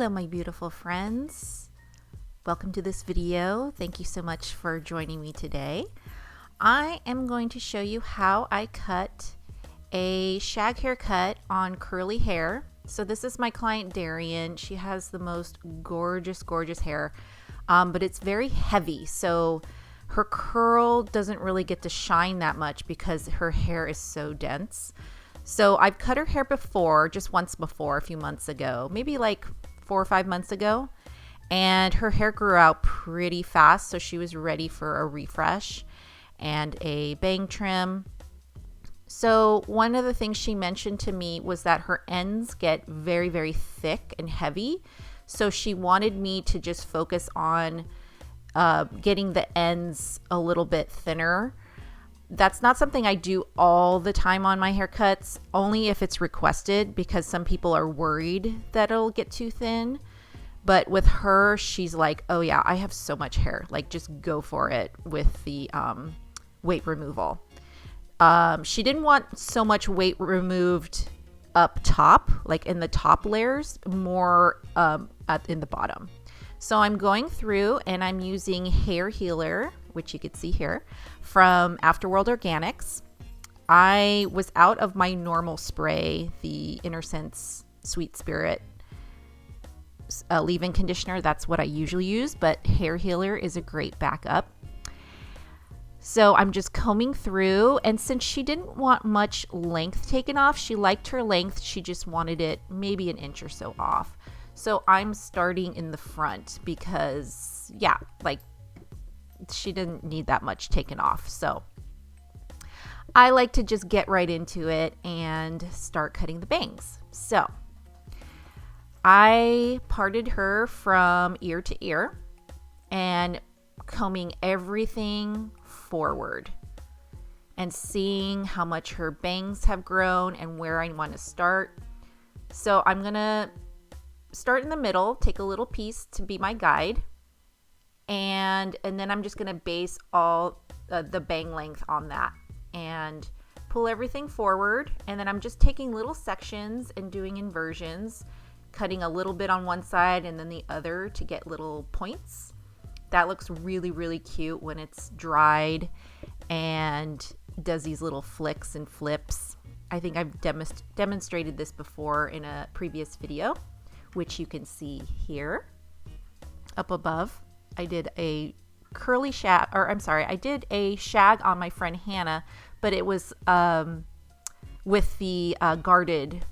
Hello, my beautiful friends. Welcome to this video. Thank you so much for joining me today. I am going to show you how I cut a shag haircut on curly hair. So this is my client Darian. She has the most gorgeous hair, but it's very heavy. So her curl doesn't really get to shine that much because her hair is so dense. So I've cut her hair before, just once before, a few months ago, maybe like 4 or 5 months ago. And her hair grew out pretty fast, so she was ready for a refresh and a bang trim. So one of the things she mentioned to me was that her ends get very thick and heavy. So she wanted me to just focus on getting the ends a little bit thinner. That's not something I do all the time on my haircuts, only if it's requested, because some people are worried that it'll get too thin. But with her, she's like, oh yeah, I have so much hair. Like, just go for it with the weight removal. She didn't want so much weight removed up top, like in the top layers, more in the bottom. So I'm going through and I'm using Hair Healer, which you could see here, from Afterworld Organics. I was out of my normal spray, the Inner Sense Sweet Spirit leave-in conditioner. That's what I usually use, but Hair Healer is a great backup. So I'm just combing through, and since she didn't want much length taken off, she liked her length, she just wanted it maybe an inch or so off. So I'm starting in the front because, yeah, like she didn't need that much taken off. So I like to just get right into it and start cutting the bangs. So I parted her from ear to ear and combing everything forward and seeing how much her bangs have grown and where I want to start. So I'm going to start in the middle, take a little piece to be my guide, and then I'm just going to base all the bang length on that and pull everything forward. And then I'm just taking little sections and doing inversions, cutting a little bit on one side and then the other to get little points. That looks really cute when it's dried and does these little flicks and flips. I think I've demonstrated this before in a previous video, which you can see here up above. I did a curly shag, or I'm sorry, I did a shag on my friend Hannah, but it was with the guarded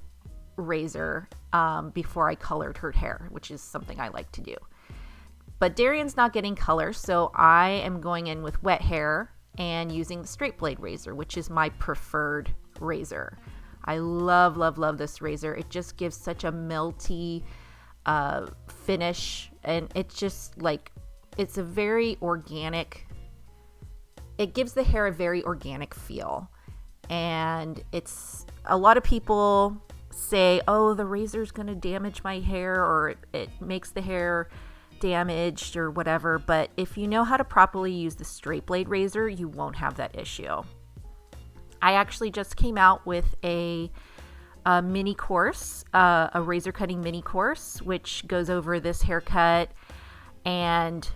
razor before I colored her hair, which is something I like to do. But Darian's not getting color, so I am going in with wet hair and using the straight blade razor, which is my preferred razor. I love this razor. It just gives such a melty finish, and it's just like, it's a very organic, it gives the hair a very organic feel. And it's, a lot of people say, oh, the razor's gonna damage my hair, or it makes the hair damaged or whatever, but if you know how to properly use the straight blade razor, you won't have that issue. I actually just came out with a mini course, a razor cutting mini course, which goes over this haircut and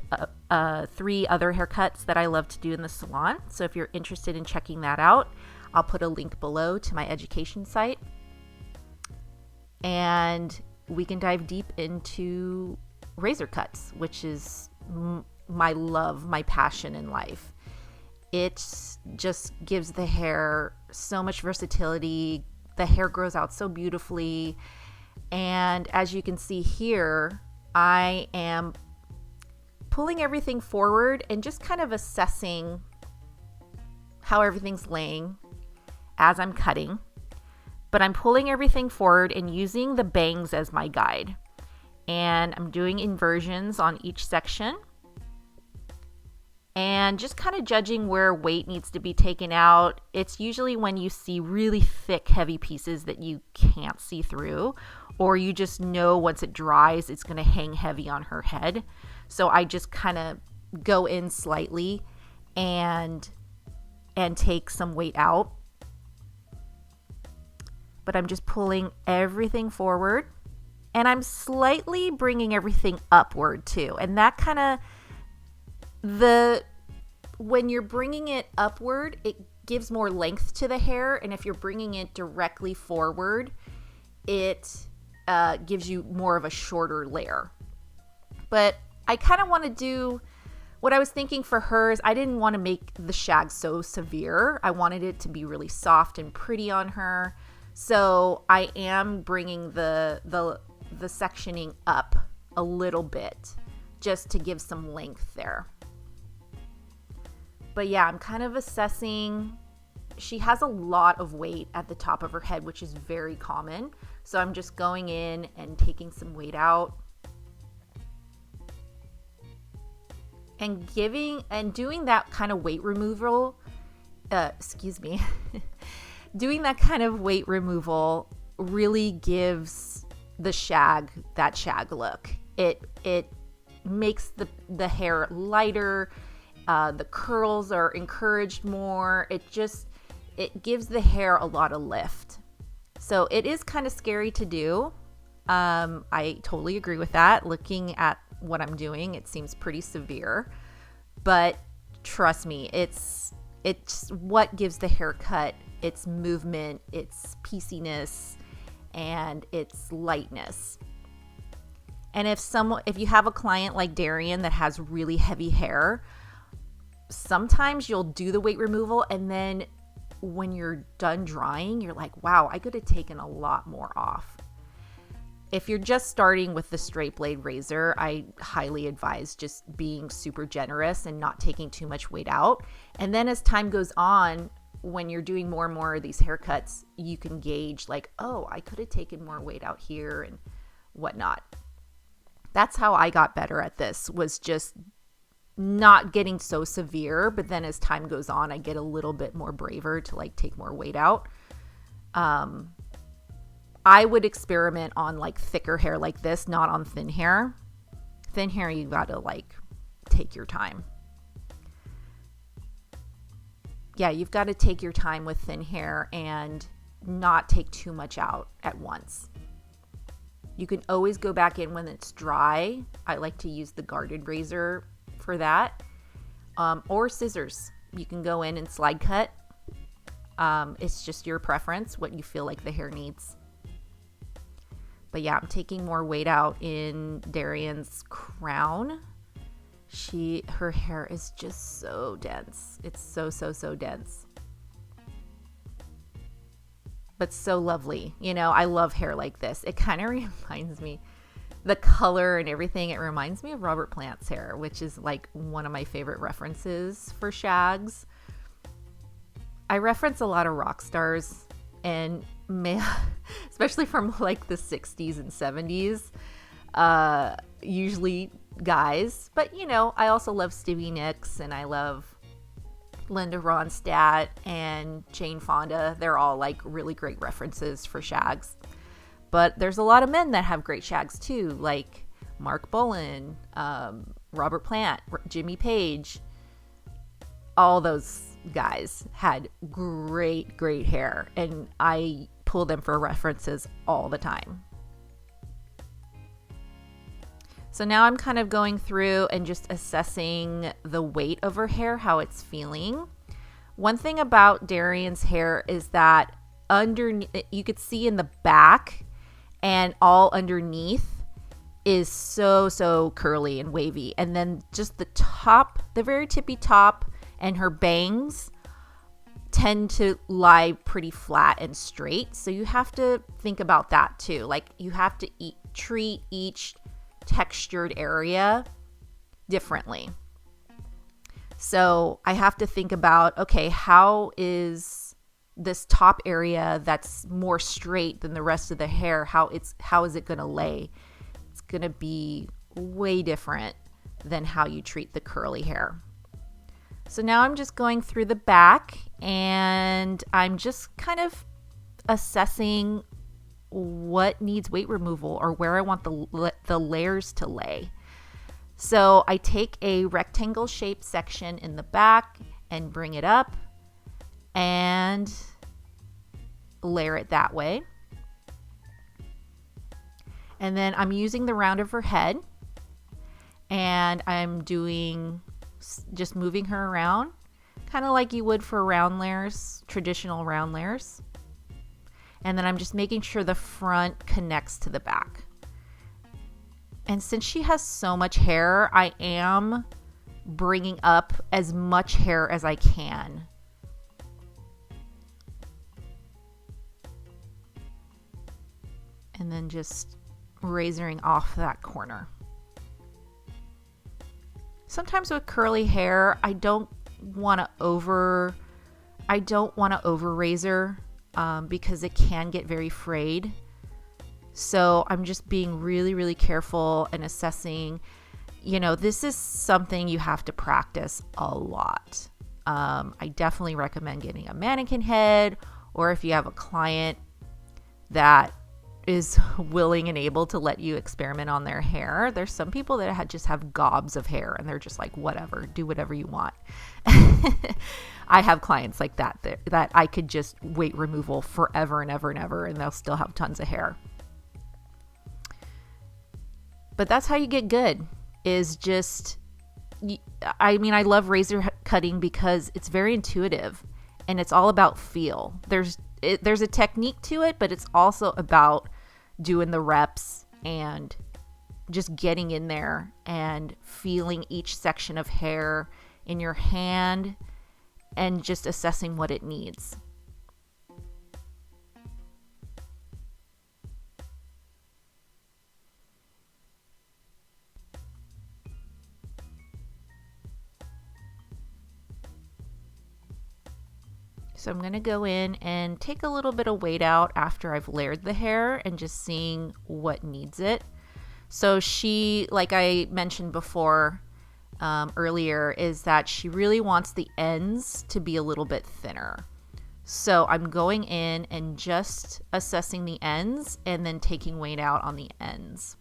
3 other haircuts that I love to do in the salon. So if you're interested in checking that out, I'll put a link below to my education site, and we can dive deep into razor cuts, which is my love, my passion in life. It just gives the hair so much versatility. The hair grows out so beautifully. And as you can see here, I am pulling everything forward and just kind of assessing how everything's laying as I'm cutting. But I'm pulling everything forward and using the bangs as my guide. And I'm doing inversions on each section and just kind of judging where weight needs to be taken out. It's usually when you see really thick, heavy pieces that you can't see through, or you just know once it dries, it's going to hang heavy on her head. So I just kind of go in slightly and take some weight out. But I'm just pulling everything forward. And I'm slightly bringing everything upward too. And that kind of, when you're bringing it upward, it gives more length to the hair. And if you're bringing it directly forward, it gives you more of a shorter layer. But I kind of want to do, what I was thinking for her is I didn't want to make the shag so severe. I wanted it to be really soft and pretty on her. So I am bringing the sectioning up a little bit just to give some length there. But yeah, I'm kind of assessing. She has a lot of weight at the top of her head, which is very common. So I'm just going in and taking some weight out and doing that kind of weight removal. Doing that kind of weight removal really gives the shag that shag look. It makes the hair lighter. The curls are encouraged more. It gives the hair a lot of lift. So it is kind of scary to do. I totally agree with that. Looking at what I'm doing, it seems pretty severe. But trust me, it's what gives the haircut its movement, its pieciness, and its lightness. And if you have a client like Darian that has really heavy hair, sometimes you'll do the weight removal, and then when you're done drying, you're like, wow, I could have taken a lot more off. If you're just starting with the straight blade razor, I highly advise just being super generous and not taking too much weight out. And then as time goes on, when you're doing more and more of these haircuts, you can gauge like, oh, I could have taken more weight out here and whatnot. That's how I got better at this, was just not getting so severe. But then as time goes on, I get a little bit more braver to like take more weight out. I would experiment on like thicker hair like this, not on thin hair. Thin hair, you got to like take your time. Yeah, you've got to take your time with thin hair and not take too much out at once. You can always go back in when it's dry. I like to use the guarded razor for that, or scissors. You can go in and slide cut. It's just your preference, what you feel like the hair needs. But yeah, I'm taking more weight out in Darian's crown. Her hair is just so dense. It's so dense. But so lovely. You know, I love hair like this. It kind of reminds me, the color and everything, it reminds me of Robert Plant's hair, which is like one of my favorite references for shags. I reference a lot of rock stars and especially from like the 60s and 70s, usually guys. But you know, I also love Stevie Nicks, and I love Linda Ronstadt and Jane Fonda. They're all like really great references for shags. But there's a lot of men that have great shags too, like Mark Bolan, Robert Plant, Jimmy Page. All those guys had great hair, and I pull them for references all the time. So now I'm kind of going through and just assessing the weight of her hair, how it's feeling. One thing about Darian's hair is that underneath, you could see in the back and all underneath is so curly and wavy. And then just the top, the very tippy top, and her bangs tend to lie pretty flat and straight. So you have to think about that too. Like you have to treat each textured area differently. So I have to think about, okay, how is this top area that's more straight than the rest of the hair, how is it going to lay? It's going to be way different than how you treat the curly hair. So now I'm just going through the back, and I'm just kind of assessing what needs weight removal or where I want the layers to lay. So I take a rectangle shaped section in the back and bring it up and layer it that way. And then I'm using the round of her head, and I'm doing just moving her around, kind of like you would for round layers, traditional round layers. And then I'm just making sure the front connects to the back. And since she has so much hair, I am bringing up as much hair as I can. And then just razoring off that corner. Sometimes with curly hair, I don't want to over razor because it can get very frayed. So I'm just being really, really careful and assessing. You know, this is something you have to practice a lot. I definitely recommend getting a mannequin head, or if you have a client that is willing and able to let you experiment on their hair. There's some people that just have gobs of hair and they're just like, whatever, do whatever you want. I have clients like that I could just weight removal forever and ever and ever, and they'll still have tons of hair. But that's how you get good, is just, I love razor cutting because it's very intuitive and it's all about feel. There's a technique to it, but it's also about doing the reps and just getting in there and feeling each section of hair in your hand and just assessing what it needs. So I'm going to go in and take a little bit of weight out after I've layered the hair and just seeing what needs it. So she, like I mentioned before earlier, is that she really wants the ends to be a little bit thinner. So I'm going in and just assessing the ends and then taking weight out on the ends.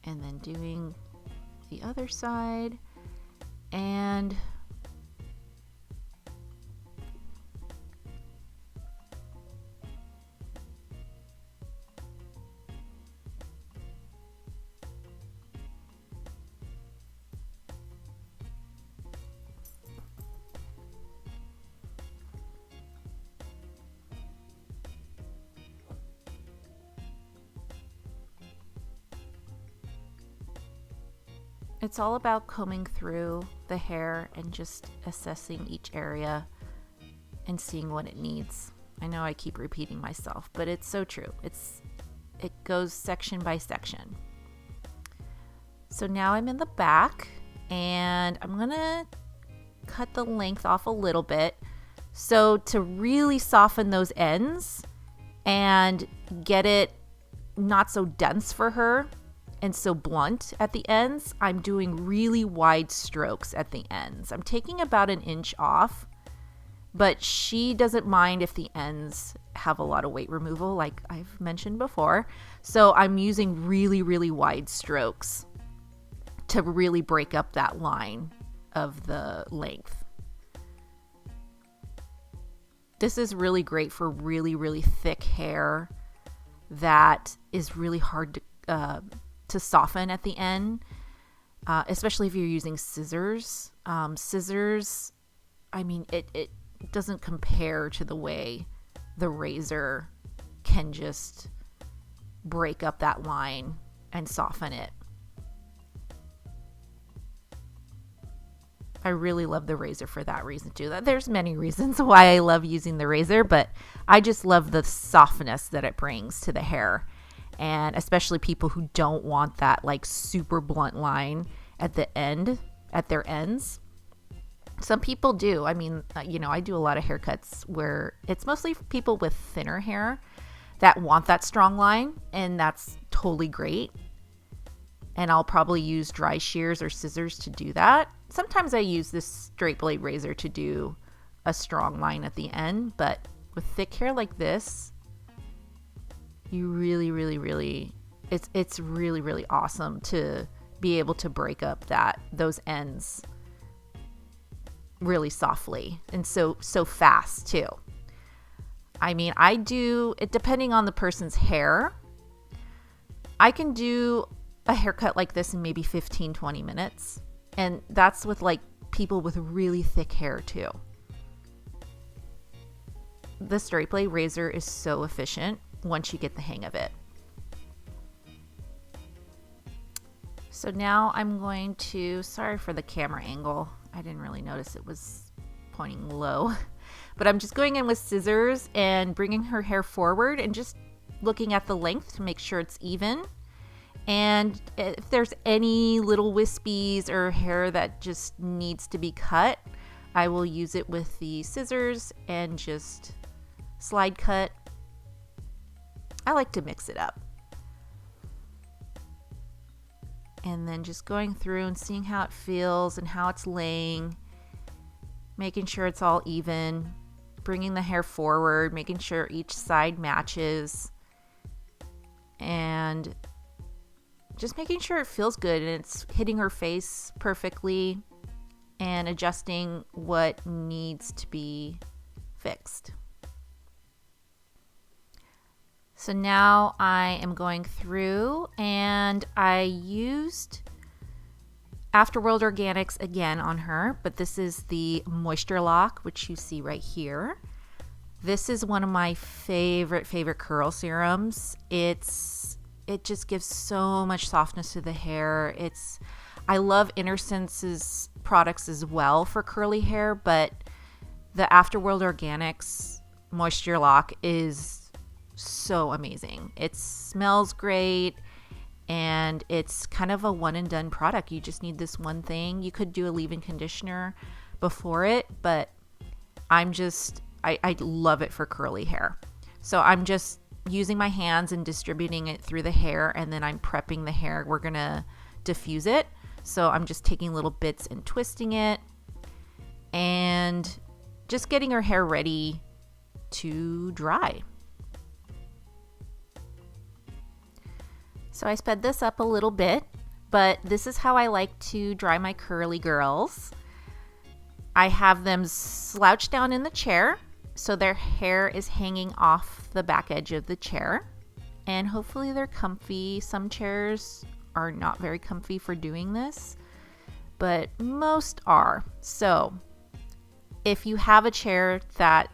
And then doing the other side, and it's all about combing through the hair and just assessing each area and seeing what it needs. I know I keep repeating myself, but it's so true. It goes section by section. So now I'm in the back, and I'm gonna cut the length off a little bit. So to really soften those ends and get it not so dense for her and so blunt at the ends, I'm doing really wide strokes at the ends. I'm taking about 1 inch off, but she doesn't mind if the ends have a lot of weight removal, like I've mentioned before. So I'm using really, really wide strokes to really break up that line of the length. This is really great for really, really thick hair that is really hard to soften at the end, especially if you're using scissors. Scissors, it doesn't compare to the way the razor can just break up that line and soften it. I really love the razor for that reason too. There's many reasons why I love using the razor, but I just love the softness that it brings to the hair. And especially people who don't want that like super blunt line at the end, at their ends. Some people do. I do a lot of haircuts where it's mostly people with thinner hair that want that strong line, and that's totally great. And I'll probably use dry shears or scissors to do that. Sometimes I use this straight blade razor to do a strong line at the end, but with thick hair like this, you really, it's really awesome to be able to break up those ends really softly and so fast too. I mean, I do it depending on the person's hair. I can do a haircut like this in maybe 15-20 minutes, and that's with like people with really thick hair too. The straight blade razor is so efficient once you get the hang of it. So now I'm going to, sorry for the camera angle, I didn't really notice it was pointing low, but I'm just going in with scissors and bringing her hair forward and just looking at the length to make sure it's even. And if there's any little wispies or hair that just needs to be cut, I will use it with the scissors and just slide cut. I like to mix it up. And then just going through and seeing how it feels and how it's laying, making sure it's all even, bringing the hair forward, making sure each side matches, and just making sure it feels good and it's hitting her face perfectly, and adjusting what needs to be fixed. So now I am going through, and I used Afterworld Organics again on her, but this is the Moisture Lock, which you see right here. This is one of my favorite curl serums. It just gives so much softness to the hair. I love Innersense's products as well for curly hair, but the Afterworld Organics Moisture Lock is so amazing. It smells great, and it's kind of a one and done product. You just need this one thing. You could do a leave-in conditioner before it, but I love it for curly hair. So I'm just using my hands and distributing it through the hair, and then I'm prepping the hair. We're gonna diffuse it. So I'm just taking little bits and twisting it and just getting her hair ready to dry. So I sped this up a little bit, but this is how I like to dry my curly girls. I have them slouched down in the chair so their hair is hanging off the back edge of the chair, and hopefully they're comfy. Some chairs are not very comfy for doing this, but most are. So if you have a chair that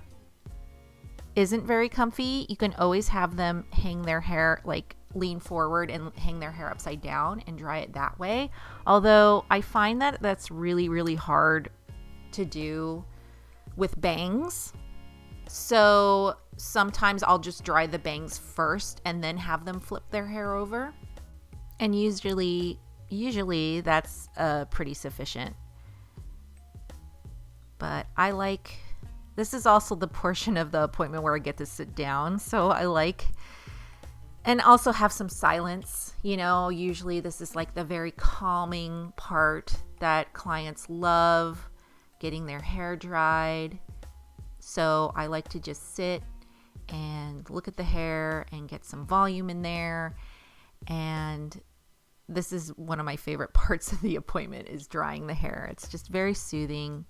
isn't very comfy, you can always have them hang their hair, like lean forward and hang their hair upside down and dry it that way. Although I find that that's really hard to do with bangs. So sometimes I'll just dry the bangs first and then have them flip their hair over. And usually that's pretty sufficient. But this is also the portion of the appointment where I get to sit down. So I like, and also have some silence. You know, usually this is like the very calming part that clients love, getting their hair dried. So I like to just sit and look at the hair and get some volume in there. And this is one of my favorite parts of the appointment, is drying the hair. It's just very soothing.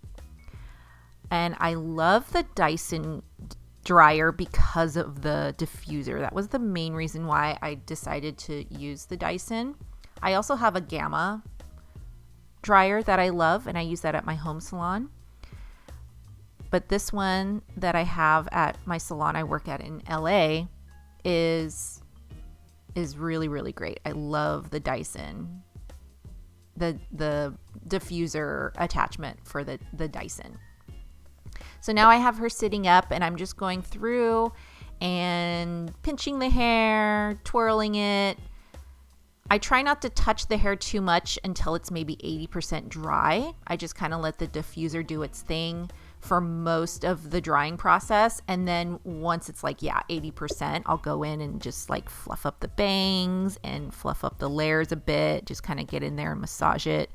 And I love the Dyson dryer because of the diffuser. That was the main reason why I decided to use the Dyson. I also have a Gamma dryer that I love, and I use that at my home salon. But this one that I have at my salon I work at in LA is really great. I love the Dyson, the diffuser attachment for the Dyson. So now I have her sitting up, and I'm just going through and pinching the hair, twirling it. I try not to touch the hair too much until it's maybe 80% dry. I just kind of let the diffuser do its thing for most of the drying process. And then once it's like, 80%, I'll go in and just like fluff up the bangs and fluff up the layers a bit, just kind of get in there and massage it.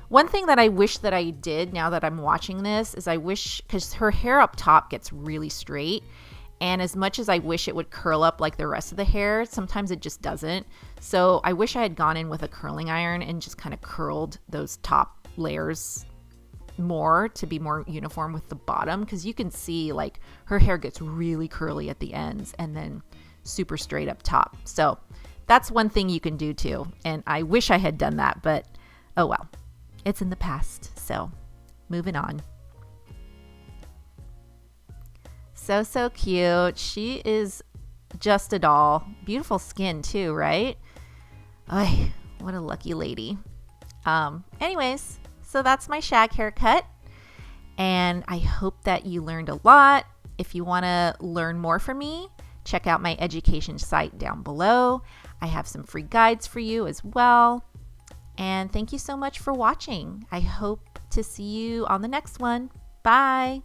One thing that I wish that I did now that I'm watching this is I wish, because her hair up top gets really straight, And as much as I wish it would curl up like the rest of the hair, sometimes it just doesn't. So I wish I had gone in with a curling iron and just kind of curled those top layers more to be more uniform with the bottom, because you can see like her hair gets really curly at the ends and then super straight up top. So that's one thing you can do too. And I wish I had done that, but oh well, it's in the past. So moving on. So cute. She is just a doll. Beautiful skin too, right? Ay, what a lucky lady. Anyways, so that's my shag haircut, and I hope that you learned a lot. If you want to learn more from me, check out my education site down below. I have some free guides for you as well. And thank you so much for watching. I hope to see you on the next one. Bye.